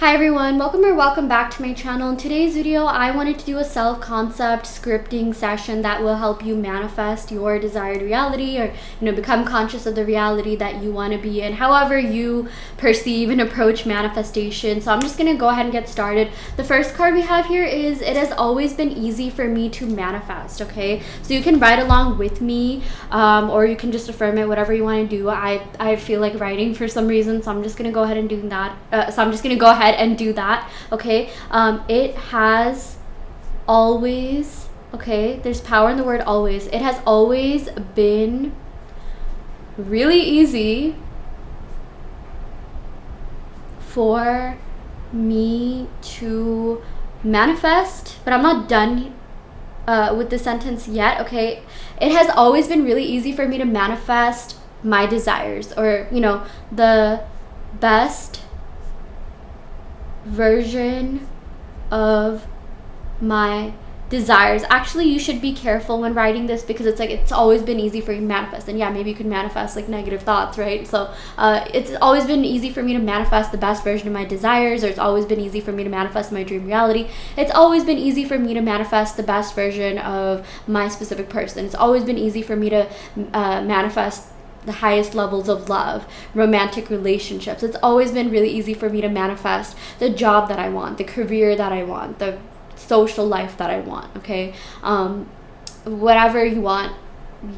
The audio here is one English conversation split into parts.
Hi everyone, welcome back to my channel. In today's video, I wanted to do a self-concept scripting session that will help you manifest your desired reality, or become conscious of the reality that you want to be in, however you perceive and approach manifestation. So I'm just going to go ahead and get started. The first card we have here is, it has always been easy for me to manifest. Okay, so you can write along with me, or you can just affirm it, whatever you want to do. I feel like writing for some reason, so I'm just going to go ahead and do that. Okay, it has always, okay, there's power in the word always. It has always been really easy for me to manifest, but I'm not done with the sentence yet. Okay, it has always been really easy for me to manifest my desires, or the best version of my desires. Actually, you should be careful when writing this, because it's always been easy for you to manifest. And yeah, maybe you could manifest like negative thoughts, right? So it's always been easy for me to manifest the best version of my desires, or it's always been easy for me to manifest my dream reality. It's always been easy for me to manifest the best version of my specific person. It's always been easy for me to manifest the highest levels of love, romantic relationships. It's always been really easy for me to manifest the job that I want, the career that I want, the social life that I want. Okay, whatever you want,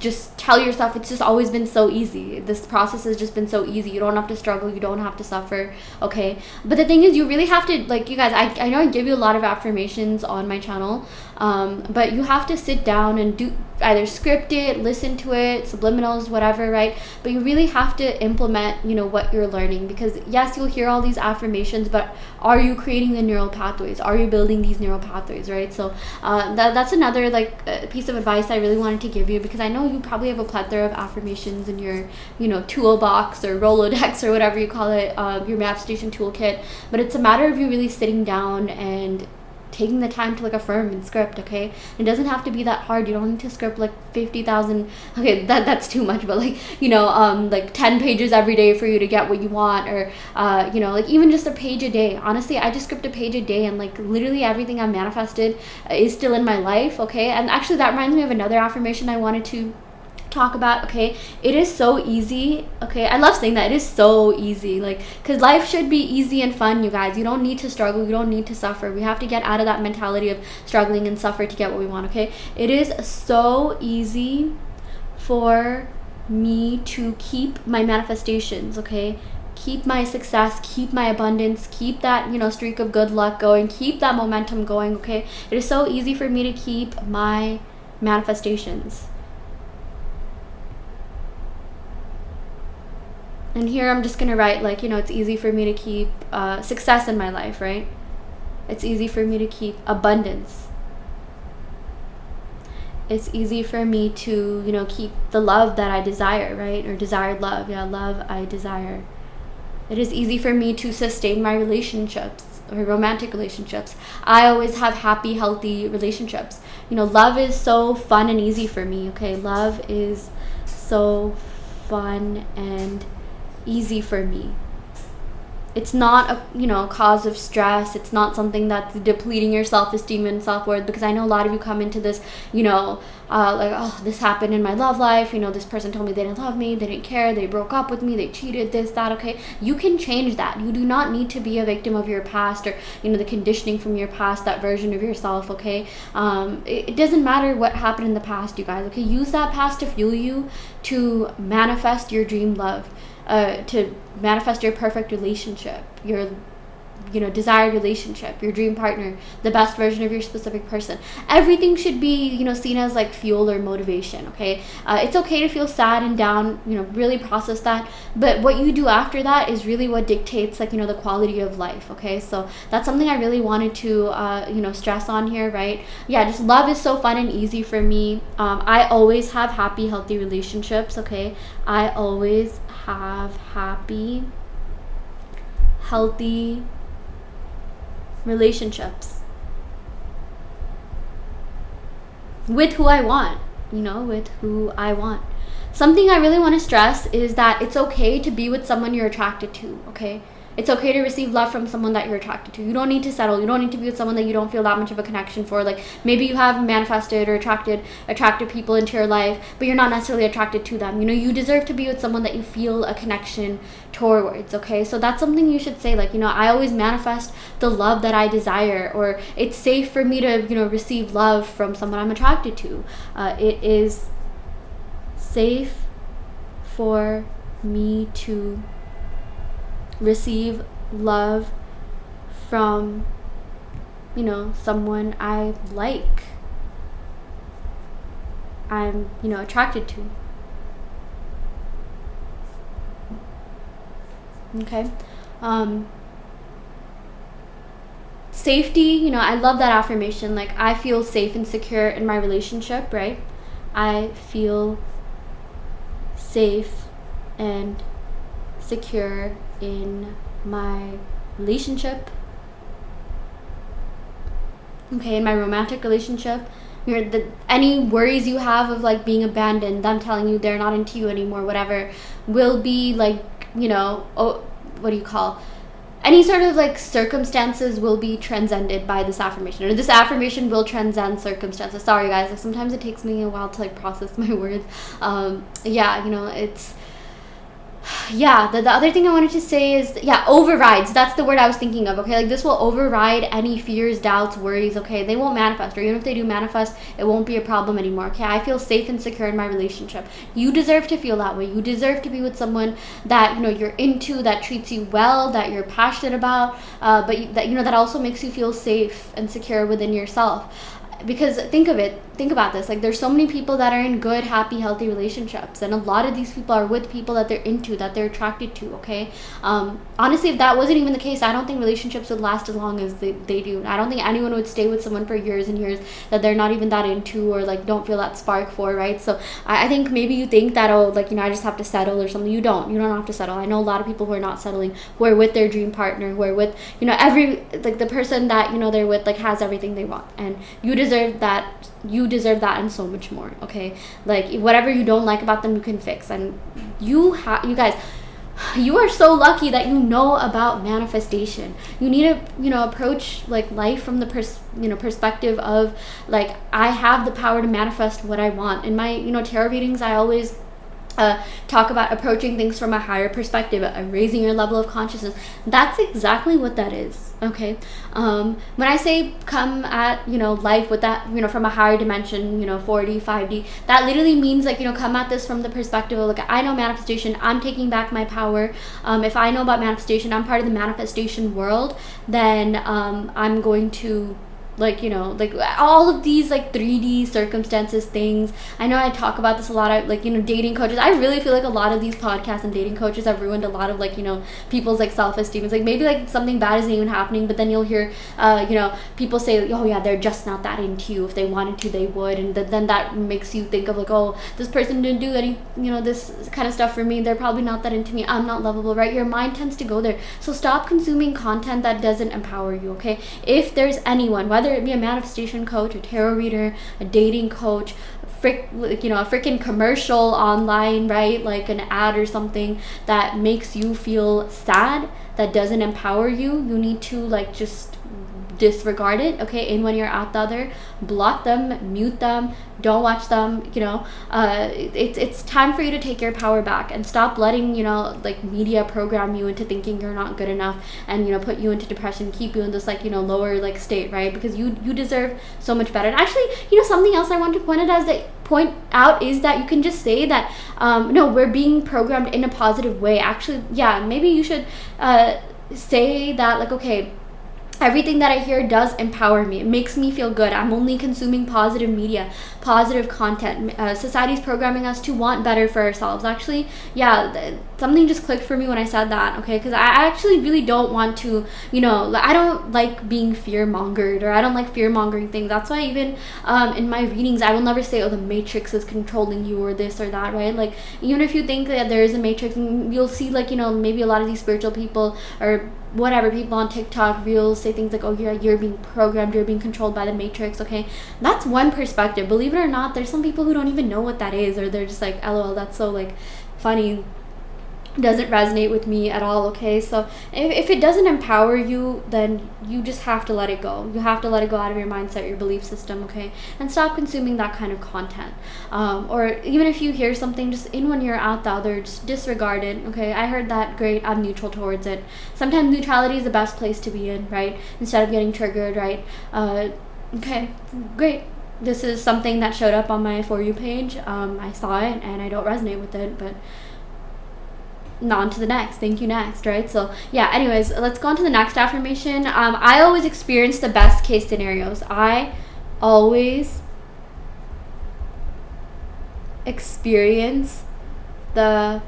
just tell yourself it's just always been so easy. This process has just been so easy. You don't have to struggle, you don't have to suffer. Okay, but the thing is, you really have to, like, you guys, I know I give you a lot of affirmations on my channel, but you have to sit down and do, either script it, listen to it, subliminals, whatever, right? But you really have to implement what you're learning, because yes, you'll hear all these affirmations, but are you creating the neural pathways? Are you building these neural pathways, right? So that's another piece of advice I really wanted to give you, because I know you probably have a plethora of affirmations in your toolbox or Rolodex or whatever you call it, your manifestation toolkit, but it's a matter of you really sitting down and taking the time to affirm and script. Okay, it doesn't have to be that hard. You don't need to script 50,000. Okay, that's too much, but 10 pages every day for you to get what you want, or even just a page a day. Honestly, I just script a page a day, and literally everything I manifested is still in my life. Okay, and actually that reminds me of another affirmation I wanted to talk about. Okay, it is so easy. Okay, I love saying that, it is so easy, because life should be easy and fun, you guys. You don't need to struggle, you don't need to suffer. We have to get out of that mentality of struggling and suffer to get what we want. Okay, it is so easy for me to keep my manifestations. Okay, keep my success, keep my abundance, keep that streak of good luck going, keep that momentum going. Okay, it is so easy for me to keep my manifestations. And here I'm just going to write it's easy for me to keep success in my life, right? It's easy for me to keep abundance. It's easy for me to, keep the love that I desire, right? Or desired love. Yeah, love I desire. It is easy for me to sustain my relationships, or romantic relationships. I always have happy, healthy relationships. Love is so fun and easy for me. Okay, love is so fun and easy for me. It's not a cause of stress. It's not something that's depleting your self-esteem and self-worth, because I know a lot of you come into this oh, this happened in my love life, this person told me they didn't love me, they didn't care, they broke up with me, they cheated, this, that. Okay, you can change that. You do not need to be a victim of your past, or the conditioning from your past, that version of yourself. Okay, it doesn't matter what happened in the past, you guys. Okay, use that past to fuel you to manifest your dream love, to manifest your perfect relationship, your desired relationship, your dream partner, the best version of your specific person. Everything should be seen as fuel or motivation. Okay, it's okay to feel sad and down, really process that, but what you do after that is really what dictates the quality of life. Okay, so that's something I really wanted to stress on here, right? Yeah, just love is so fun and easy for me. I always have happy, healthy relationships. Okay, I always have happy, healthy relationships with who I want, with who I want. Something I really want to stress is that it's okay to be with someone you're attracted to, okay? It's okay to receive love from someone that you're attracted to. You don't need to settle. You don't need to be with someone that you don't feel that much of a connection for. Like, maybe you have manifested or attracted people into your life, but you're not necessarily attracted to them. You know, you deserve to be with someone that you feel a connection towards, okay? So that's something you should say, like, you know, I always manifest the love that I desire, or it's safe for me to, you know, receive love from someone I'm attracted to. It is safe for me to receive love from, you know, someone I like, I'm, you know, attracted to. Okay. Safety, you know, I love that affirmation. Like, I feel safe and secure in my relationship, right? I feel safe and secure in my relationship. Okay, in my romantic relationship, any worries you have of like being abandoned, them telling you they're not into you anymore, whatever, will be like, you know, any sort of like circumstances will be transcended by this affirmation, or this affirmation will transcend circumstances. Sorry guys, like sometimes it takes me a while to like process my words. Yeah, you know, it's, yeah, the other thing I wanted to say is, yeah, overrides. That's the word I was thinking of, okay? Like, this will override any fears, doubts, worries, okay? They won't manifest, or even if they do manifest, it won't be a problem anymore, okay? I feel safe and secure in my relationship. You deserve to feel that way. You deserve to be with someone that, you know, you're into, that treats you well, that you're passionate about, but that, you know, that also makes you feel safe and secure within yourself. Because think about this, like, there's so many people that are in good, happy, healthy relationships, and a lot of these people are with people that they're into, that they're attracted to, okay? Honestly, if that wasn't even the case, I don't think relationships would last as long as they do. I don't think anyone would stay with someone for years and years that they're not even that into, or like don't feel that spark for, right? So I think maybe you think that, oh, like, you know, I just have to settle or something. You don't have to settle. I know a lot of people who are not settling, who are with their dream partner, who are with, you know, like the person that, you know, they're with, like, has everything they want, and you deserve that and so much more, okay? Like, whatever you don't like about them, you can fix. And you guys, you are so lucky that you know about manifestation. You need to, you know, approach like life from the perspective of, like, I have the power to manifest what I want. In my, you know, tarot readings, I always talk about approaching things from a higher perspective, raising your level of consciousness. That's exactly what that is, okay? When I say come at, you know, life with that, you know, from a higher dimension, you know, 4D, 5D, that literally means, like, you know, come at this from the perspective of, like, I know manifestation, I'm taking back my power. If I know about manifestation, I'm part of the manifestation world, then I'm going to, like, you know, like, all of these, like, 3D circumstances, things. I know I talk about this a lot of, like, you know, dating coaches. I really feel like a lot of these podcasts and dating coaches have ruined a lot of, like, you know, people's, like, self-esteem. It's like, maybe, like, something bad isn't even happening, but then you'll hear, you know, people say, oh yeah, they're just not that into you. If they wanted to, they would. And then that makes you think of, like, oh, this person didn't do any, you know, this kind of stuff for me. They're probably not that into me. I'm not lovable, right? Your mind tends to go there. So stop consuming content that doesn't empower you, okay? If there's anyone, whether it be a manifestation coach, a tarot reader, a dating coach, you know, a freaking commercial online, right? Like an ad or something that makes you feel sad, that doesn't empower you, you need to, like, just disregard it, okay? And when you're at the other, block them, mute them, don't watch them, you know. It's time for you to take your power back and stop letting, you know, like, media program you into thinking you're not good enough, and, you know, put you into depression, keep you in this, like, you know, lower, like, state, right? Because you deserve so much better. And actually, you know, something else I want to point out is that you can just say that, no, we're being programmed in a positive way. Actually, yeah, maybe you should say that, like, okay, everything that I hear does empower me. It makes me feel good. I'm only consuming positive media, positive content. Society's programming us to want better for ourselves. Actually, yeah, something just clicked for me when I said that, okay? Because I actually really don't want to, you know, I don't like being fear-mongered, or I don't like fear-mongering things. That's why even in my readings, I will never say, oh, the matrix is controlling you, or this or that, right? Like, even if you think that there is a matrix, you'll see, like, you know, maybe a lot of these spiritual people, or whatever, people on TikTok reels say things like, oh, you're being programmed, you're being controlled by the matrix, okay? That's one perspective. Believe it or not, there's some people who don't even know what that is, or they're just like, lol, that's so, like, funny. doesn't resonate with me at all. Okay, so if it doesn't empower you, then you just have to let it go. You have to let it go out of your mindset, your belief system. Okay, and stop consuming that kind of content. Or even if you hear something, just in one ear out the other, just disregard it. Okay, I heard that, great, I'm neutral towards it. Sometimes neutrality is the best place to be in, right? Instead of getting triggered, right? Okay, great, this is something that showed up on my For You page. I saw it and I don't resonate with it, but on to the next, thank you, next, right? So yeah, anyways, let's go on to the next affirmation. I always experience the best case scenarios. I always experience the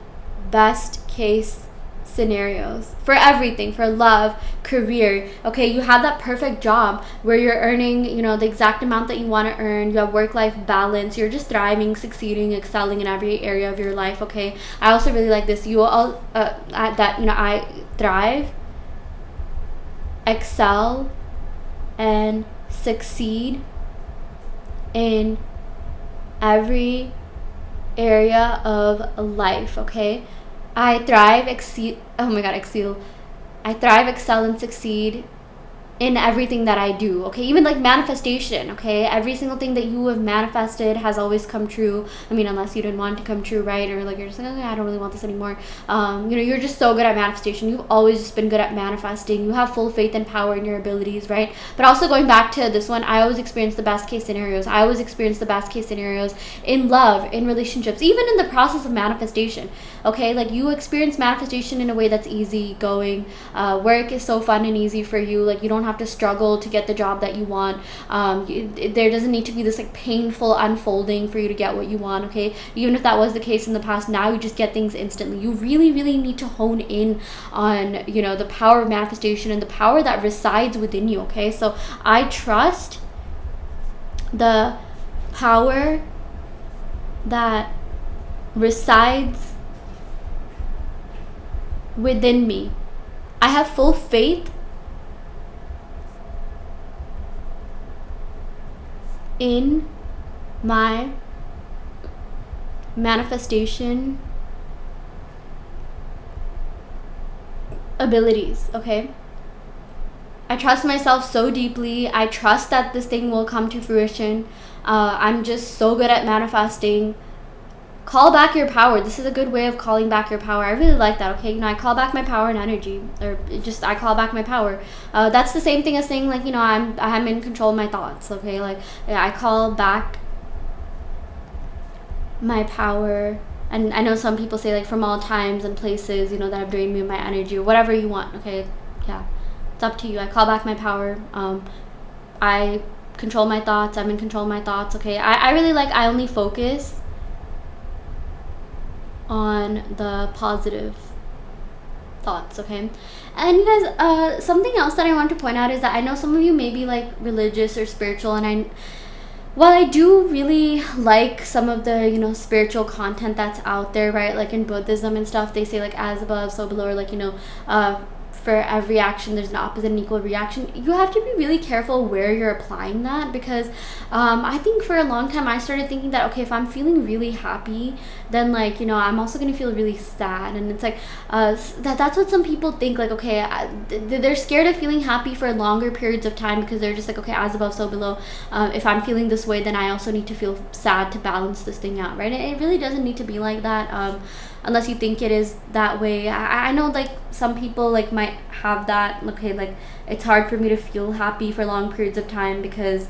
best case scenarios for everything, for love, career. Okay, you have that perfect job where you're earning, the exact amount that you want to earn. You have work-life balance. You're just thriving, succeeding, excelling in every area of your life. Okay, I also really like this. You all I thrive, excel, and succeed in every area of life. Okay, I thrive, excel. Oh my God, excel. I thrive, excel, and succeed in everything that I do. Okay, even like manifestation. Okay, every single thing that you have manifested has always come true. I mean, unless you didn't want it to come true, right? Or like you're just like, okay, I don't really want this anymore. You're just so good at manifestation. You've always just been good at manifesting. You have full faith and power in your abilities, right? But also going back to this one, I always experience the best case scenarios. I always experience the best case scenarios in love, in relationships, even in the process of manifestation. Okay, like you experience manifestation in a way that's easy going. Work is so fun and easy for you. Like you don't have to struggle to get the job that you want. There doesn't need to be this like painful unfolding for you to get what you want. Okay, even if that was the case in the past, now you just get things instantly. You really, really need to hone in on the power of manifestation and the power that resides within you. Okay, so I trust the power that resides within me. I have full faith in my manifestation abilities. Okay, I trust myself so deeply. I trust that this thing will come to fruition. I'm just so good at manifesting. Call back your power. This is a good way of calling back your power. I really like that. Okay, I call back my power and energy, or just I call back my power. That's the same thing as saying like I'm in control of my thoughts. Okay, like I call back my power. And I know some people say like from all times and places, that have drained me of my energy, or whatever you want. Okay, yeah, it's up to you. I call back my power. I control my thoughts. I'm in control of my thoughts. Okay, I really like, I only focus on the positive thoughts. Okay, and you guys, something else that I want to point out is that I know some of you may be like religious or spiritual, and while I do really like some of the spiritual content that's out there, right? Like in Buddhism and stuff, they say like as above so below, or like for every action there's an opposite and equal reaction. You have to be really careful where you're applying that, because I think for a long time I started thinking that, okay, if I'm feeling really happy, then like I'm also gonna feel really sad. And it's like that's what some people think, like, okay, they're scared of feeling happy for longer periods of time, because they're just like, okay, as above so below. If I'm feeling this way, then I also need to feel sad to balance this thing out, right? It really doesn't need to be like that. Unless you think it is that way. I know like some people like might have that, okay, like it's hard for me to feel happy for long periods of time because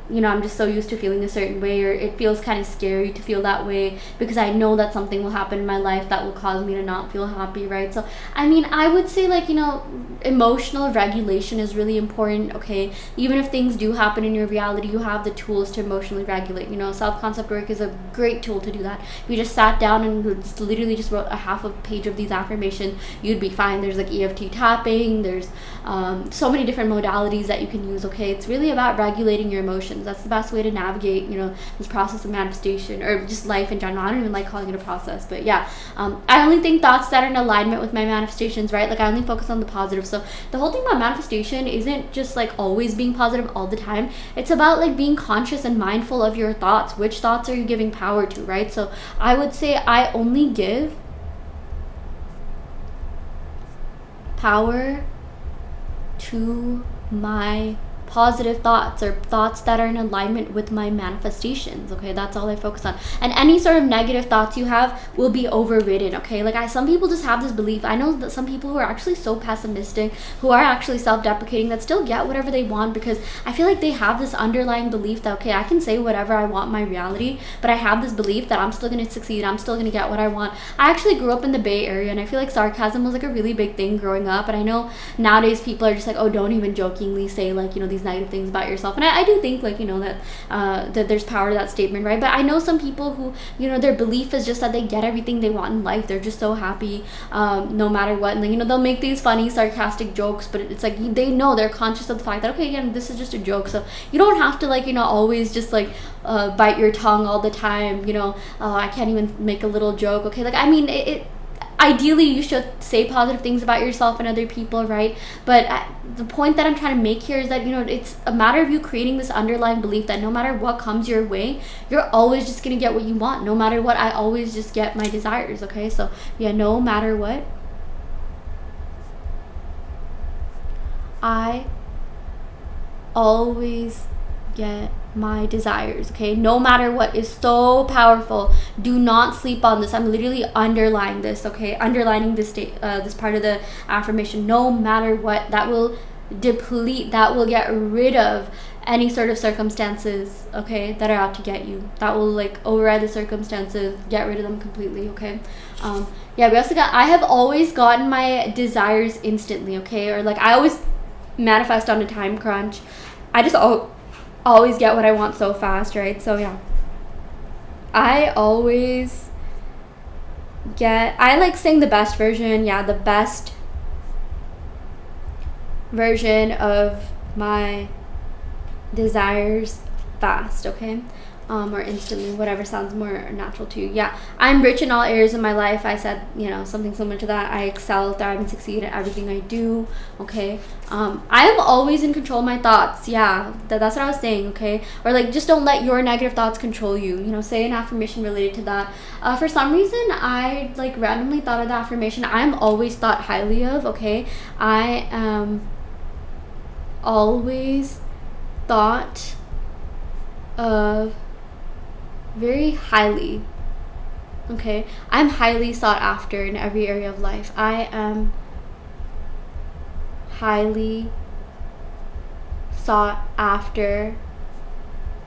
I'm just so used to feeling a certain way, or it feels kind of scary to feel that way because I know that something will happen in my life that will cause me to not feel happy, right? So I mean, I would say like emotional regulation is really important. Okay, even if things do happen in your reality, you have the tools to emotionally regulate. Self-concept work is a great tool to do that. If you just sat down and literally just wrote a half a page of these affirmations, you'd be fine. There's like EFT tapping, there's so many different modalities that you can use. Okay, it's really about regulating your emotions. That's the best way to navigate this process of manifestation, or just life in general. I don't even like calling it a process, but yeah, I only think thoughts that are in alignment with my manifestations, right? Like I only focus on the positive. So the whole thing about manifestation isn't just like always being positive all the time. It's about like being conscious and mindful of your thoughts. Which thoughts are you giving power to, right? So I would say I only give power to my positive thoughts, or thoughts that are in alignment with my manifestations. Okay, that's all I focus on. And any sort of negative thoughts you have will be overridden. Okay, like some people just have this belief. I know that some people who are actually so pessimistic, who are actually self-deprecating, that still get whatever they want, because I feel like they have this underlying belief that, okay, I can say whatever I want in my reality, but I have this belief that I'm still going to succeed, I'm still going to get what I want. I actually grew up in the Bay Area, and I feel like sarcasm was like a really big thing growing up. And I know nowadays people are just like, oh, don't even jokingly say like, you know, these negative things about yourself. And I do think, like, you know, that there's power to that statement, right? But I know some people who, you know, their belief is just that they get everything they want in life. They're just so happy no matter what. And like, you know, they'll make these funny sarcastic jokes, but it's like they know, they're conscious of the fact that, okay, again, this is just a joke. So you don't have to, like, you know, always just like bite your tongue all the time, you know. I can't even make a little joke. Okay, like, I mean, it ideally you should say positive things about yourself and other people, right? But the point that I'm trying to make here is that, you know, it's a matter of you creating this underlying belief that no matter what comes your way, you're always just gonna get what you want. No matter what, I always just get my desires. Okay, so yeah, no matter what, I always get my desires. Okay, no matter what is so powerful. Do not sleep on this. I'm literally underlining this. Okay, underlining this this part of the affirmation. No matter what, that will deplete, that will get rid of any sort of circumstances, okay, that are out to get you. That will like override the circumstances, get rid of them completely. Okay, yeah, we also got, I have always gotten my desires instantly. Okay, or like I always manifest on a time crunch. I just always get what I want so fast, right? So yeah, I always get, I like saying the best version, yeah, the best version of my desires fast. Okay, or instantly, whatever sounds more natural to you. Yeah, I'm rich in all areas of my life. I said, you know, something similar to that. I excel, thrive, and succeed at everything I do. Okay, I am always in control of my thoughts. Yeah, that's what I was saying. Okay, or like, just don't let your negative thoughts control you. You know, say an affirmation related to that. For some reason, I like randomly thought of the affirmation I'm always thought highly of. Okay, I am always thought of very highly. Okay, I'm highly sought after in every area of life. I am highly sought after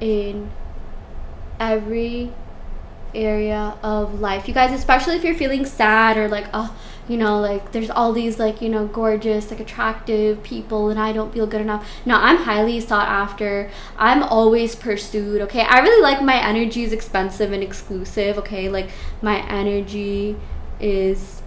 in every area of life. You guys, especially if you're feeling sad, or like, oh, you know, like there's all these like, you know, gorgeous, like attractive people and I don't feel good enough. No, I'm highly sought after. I'm always pursued. Okay, I really like my energy is expensive and exclusive. Okay, like my energy is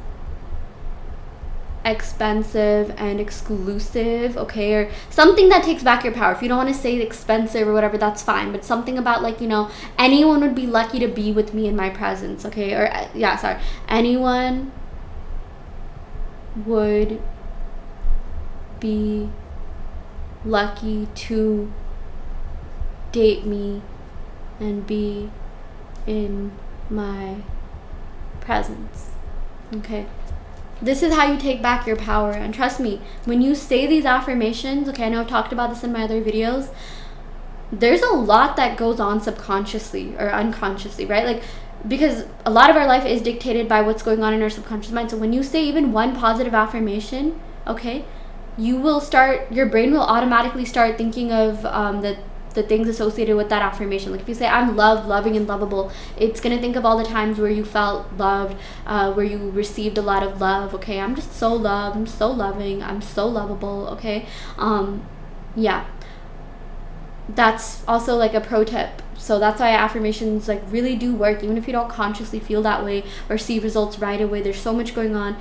expensive and exclusive. Okay, or something that takes back your power. If you don't want to say expensive or whatever, that's fine, but something about like, you know, anyone would be lucky to be with me in my presence. Okay, or yeah, sorry, anyone would be lucky to date me and be in my presence. Okay, this is how you take back your power. And trust me, when you say these affirmations, okay, I know I've talked about this in my other videos, there's a lot that goes on subconsciously or unconsciously, right? Like, because a lot of our life is dictated by what's going on in our subconscious mind. So when you say even one positive affirmation, okay, you will start, your brain will automatically start thinking of the things associated with that affirmation. Like if you say, I'm loved, loving, and lovable, it's going to think of all the times where you felt loved, where you received a lot of love. Okay, I'm just so loved, I'm so loving, I'm so lovable. Okay, yeah, that's also like a pro tip. So that's why affirmations like really do work, even if you don't consciously feel that way or see results right away. There's so much going on,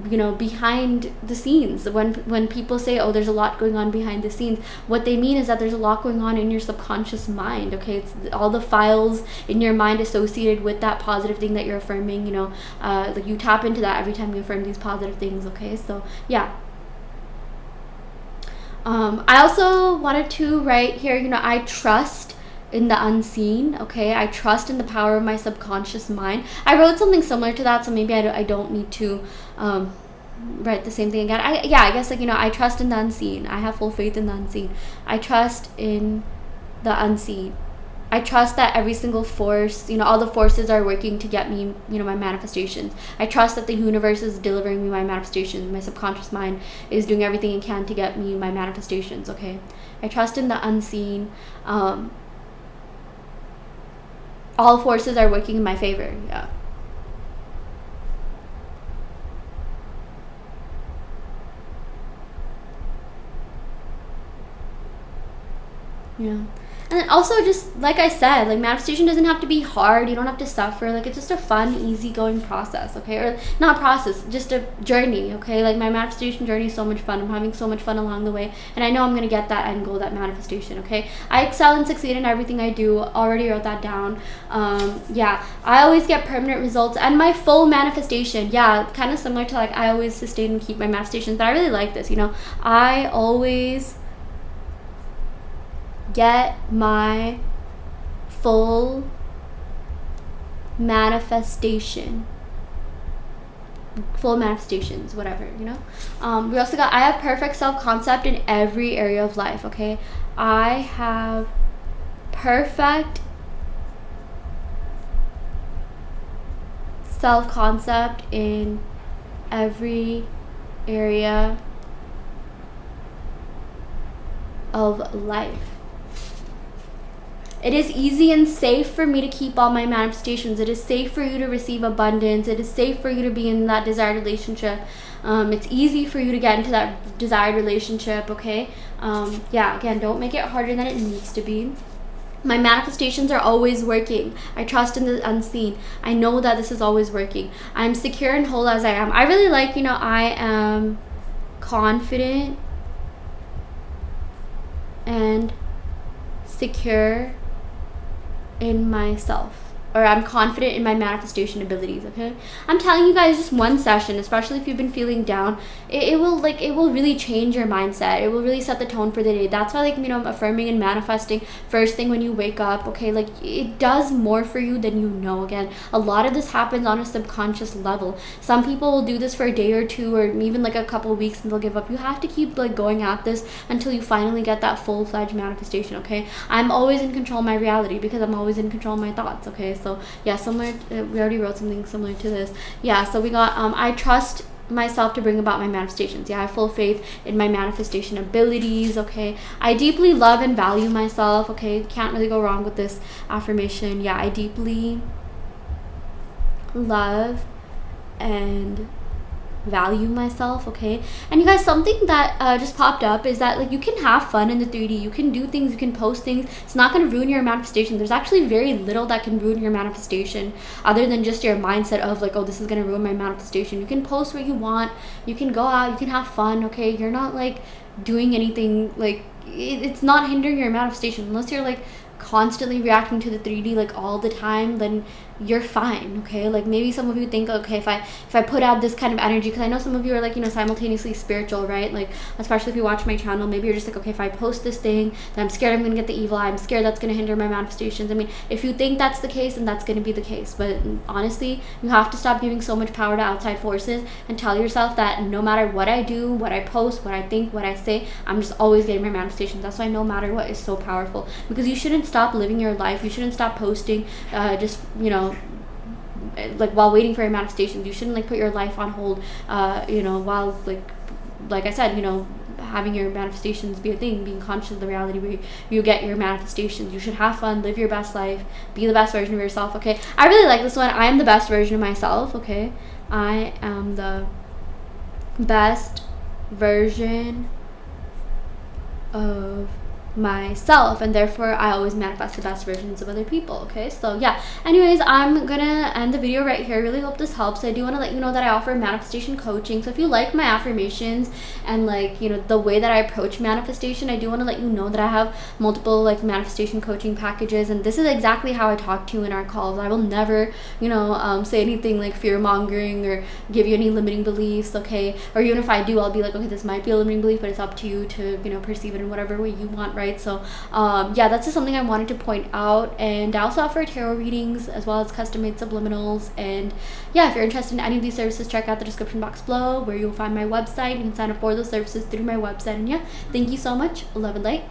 you know, behind the scenes. When people say, oh, there's a lot going on behind the scenes, what they mean is that there's a lot going on in your subconscious mind. Okay, it's all the files in your mind associated with that positive thing that you're affirming. You know, like you tap into that every time you affirm these positive things. Okay, so yeah. I also wanted to write here, you know, I trust in the unseen. Okay, I trust in the power of my subconscious mind. I wrote something similar to that, so maybe I don't need to write the same thing again. I guess, like, I trust in the unseen. I have full faith in the unseen. I trust in the unseen. I trust that every single force, all the forces are working to get me, my manifestations. I trust that the universe is delivering me my manifestations. My subconscious mind is doing everything it can to get me my manifestations, okay? I trust in the unseen. All forces are working in my favor, yeah. Yeah. And then also, just like I said, like, manifestation doesn't have to be hard. You don't have to suffer. Like, it's just a fun, easygoing process, okay? Or not process, just a journey, okay? Like, my manifestation journey is so much fun. I'm having so much fun along the way, and I know I'm gonna get that end goal, that manifestation, okay? I excel and succeed in everything I do. Already wrote that down. Yeah, I always get permanent results and my full manifestation. Yeah, kind of similar to, like, I always sustain and keep my manifestations, but I really like this, I always get my full manifestations, whatever, we also got, I have perfect self-concept in every area of life, okay? I have perfect self-concept in every area of life. It is easy and safe for me to keep all my manifestations. It is safe for you to receive abundance. It is safe for you to be in that desired relationship. It's easy for you to get into that desired relationship, okay? Yeah, again, don't make it harder than it needs to be. My manifestations are always working. I trust in the unseen. I know that this is always working. I'm secure and whole as I am. I really like, I am confident and secure in myself, or I'm confident in my manifestation abilities, okay? I'm telling you guys, just one session, especially if you've been feeling down, it will really change your mindset. It will really set the tone for the day. That's why, affirming and manifesting first thing when you wake up, okay? Like, it does more for you than you know. Again, a lot of this happens on a subconscious level. Some people will do this for a day or two, or even like a couple of weeks, and they'll give up. You have to keep going at this until you finally get that full-fledged manifestation, okay? I'm always in control of my reality because I'm always in control of my thoughts, okay? So yeah, similar, we already wrote something similar to this. Yeah, so we got I trust myself to bring about my manifestations. Yeah, I have full faith in my manifestation abilities, okay? I deeply love and value myself, okay? Can't really go wrong with this affirmation. Yeah, I deeply love and value myself, okay? And you guys, something that just popped up is that, you can have fun in the 3D. You can do things, you can post things. It's not going to ruin your manifestation. There's actually very little that can ruin your manifestation other than just your mindset of oh, this is going to ruin my manifestation. You can post what you want, you can go out, you can have fun, okay? You're not doing anything, it's not hindering your manifestation unless you're constantly reacting to the 3D all the time. Then you're fine, okay? Maybe some of you think, okay, if I put out this kind of energy, because I know some of you are simultaneously spiritual, right? Especially if you watch my channel, maybe you're just okay, if I post this thing, then I'm scared I'm gonna get the evil eye. I'm scared that's gonna hinder my manifestations. I mean, if you think that's the case, then that's gonna be the case. But honestly, you have to stop giving so much power to outside forces and tell yourself that no matter what I do, what I post, what I think, what I say, I'm just always getting my manifestations. That's why no matter what is so powerful, because you shouldn't stop living your life. You shouldn't stop posting just while waiting for your manifestations. You shouldn't put your life on hold while like I said, having your manifestations be a thing, being conscious of the reality where you get your manifestations. You should have fun, live your best life, be the best version of yourself, okay? I really like this one. I am the best version of myself, okay? I am the best version of myself, and therefore I always manifest the best versions of other people, okay? So yeah, anyways, I'm gonna end the video right here. I really hope this helps. I do want to let you know that I offer manifestation coaching, so if you like my affirmations and the way that I approach manifestation, I do want to let you know that I have multiple manifestation coaching packages, and this is exactly how I talk to you in our calls. I will never say anything fear-mongering or give you any limiting beliefs, okay? Or even if I do, I'll be okay, this might be a limiting belief, but it's up to you to perceive it in whatever way you want, right? So yeah, that's just something I wanted to point out. And I also offer tarot readings as well as custom made subliminals. And yeah, if you're interested in any of these services, check out the description box below where you'll find my website. You can sign up for those services through my website. And yeah, thank you so much. Love and light.